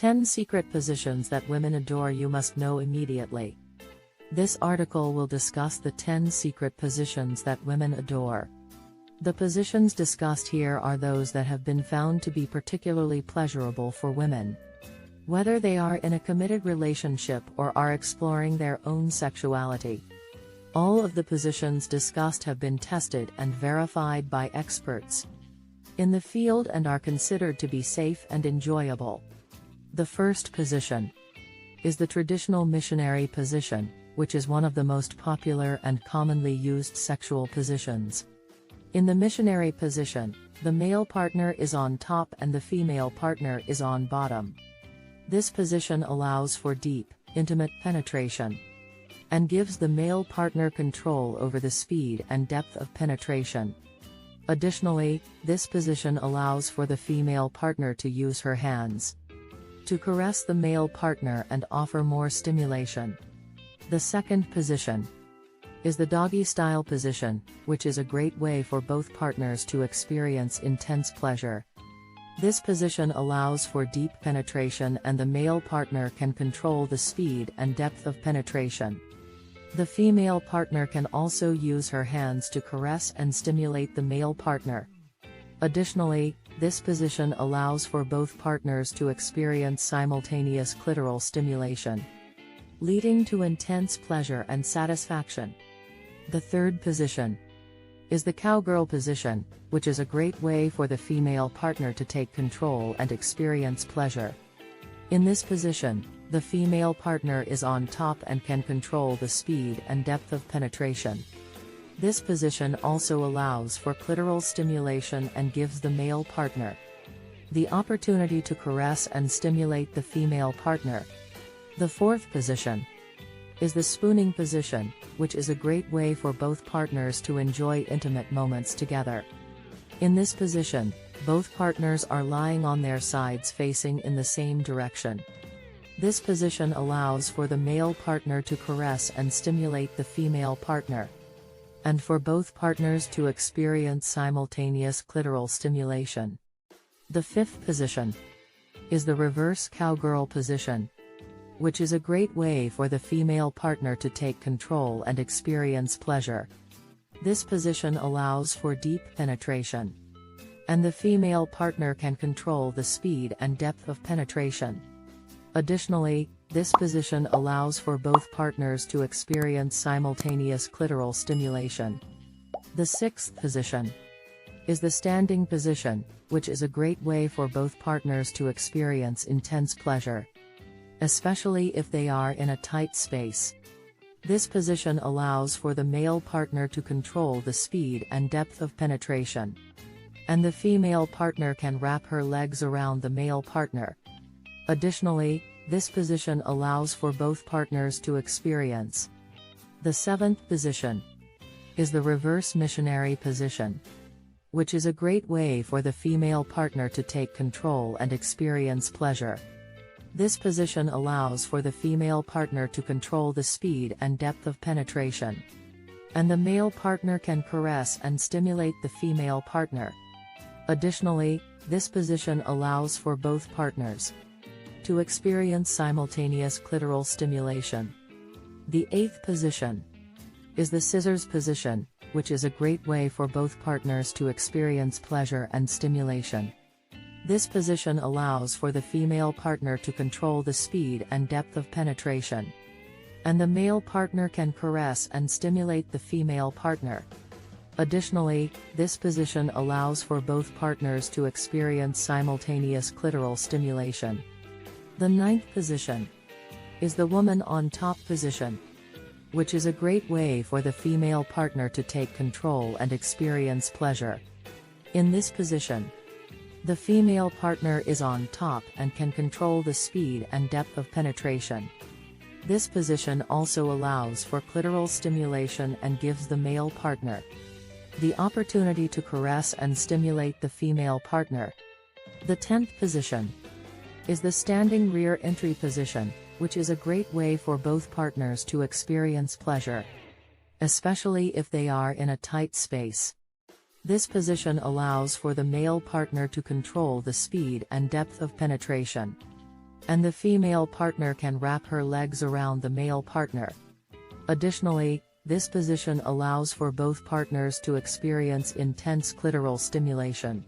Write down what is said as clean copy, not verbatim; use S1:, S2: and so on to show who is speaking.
S1: 10 secret positions that women adore you must know immediately. This article will discuss the 10 secret positions that women adore. The positions discussed here are those that have been found to be particularly pleasurable for women. Whether they are in a committed relationship or are exploring their own sexuality. All of the positions discussed have been tested and verified by experts in the field and are considered to be safe and enjoyable. The first position is the traditional missionary position, which is one of the most popular and commonly used sexual positions. In the missionary position, the male partner is on top and the female partner is on bottom. This position allows for deep, intimate penetration and gives the male partner control over the speed and depth of penetration. Additionally, this position allows for the female partner to use her hands to caress the male partner and offer more stimulation. The second position is the doggy-style position, which is a great way for both partners to experience intense pleasure. This position allows for deep penetration and the male partner can control the speed and depth of penetration. The female partner can also use her hands to caress and stimulate the male partner. Additionally, this position allows for both partners to experience simultaneous clitoral stimulation, leading to intense pleasure and satisfaction. The third position is the cowgirl position, which is a great way for the female partner to take control and experience pleasure. In this position, the female partner is on top and can control the speed and depth of penetration. This position also allows for clitoral stimulation and gives the male partner the opportunity to caress and stimulate the female partner. The fourth position is the spooning position, which is a great way for both partners to enjoy intimate moments together. In this position, both partners are lying on their sides facing in the same direction. This position allows for the male partner to caress and stimulate the female partner, and for both partners to experience simultaneous clitoral stimulation. The fifth position is the reverse cowgirl position, which is a great way for the female partner to take control and experience pleasure. This position allows for deep penetration, and the female partner can control the speed and depth of penetration. Additionally, this position allows for both partners to experience simultaneous clitoral stimulation. The sixth position is the standing position, which is a great way for both partners to experience intense pleasure, especially if they are in a tight space. This position allows for the male partner to control the speed and depth of penetration, and the female partner can wrap her legs around the male partner. Additionally, this position allows for both partners to experience. The seventh position is the reverse missionary position, which is a great way for the female partner to take control and experience pleasure. This position allows for the female partner to control the speed and depth of penetration, and the male partner can caress and stimulate the female partner. Additionally, this position allows for both partners to experience simultaneous clitoral stimulation. The eighth position is the scissors position, which is a great way for both partners to experience pleasure and stimulation. This position allows for the female partner to control the speed and depth of penetration, and the male partner can caress and stimulate the female partner. Additionally, this position allows for both partners to experience simultaneous clitoral stimulation. The ninth position is the woman on top position, which is a great way for the female partner to take control and experience pleasure. In this position, the female partner is on top and can control the speed and depth of penetration. This position also allows for clitoral stimulation and gives the male partner the opportunity to caress and stimulate the female partner. The 10th position is the standing rear entry position, which is a great way for both partners to experience pleasure, especially if they are in a tight space. This position allows for the male partner to control the speed and depth of penetration, and the female partner can wrap her legs around the male partner. Additionally, this position allows for both partners to experience intense clitoral stimulation.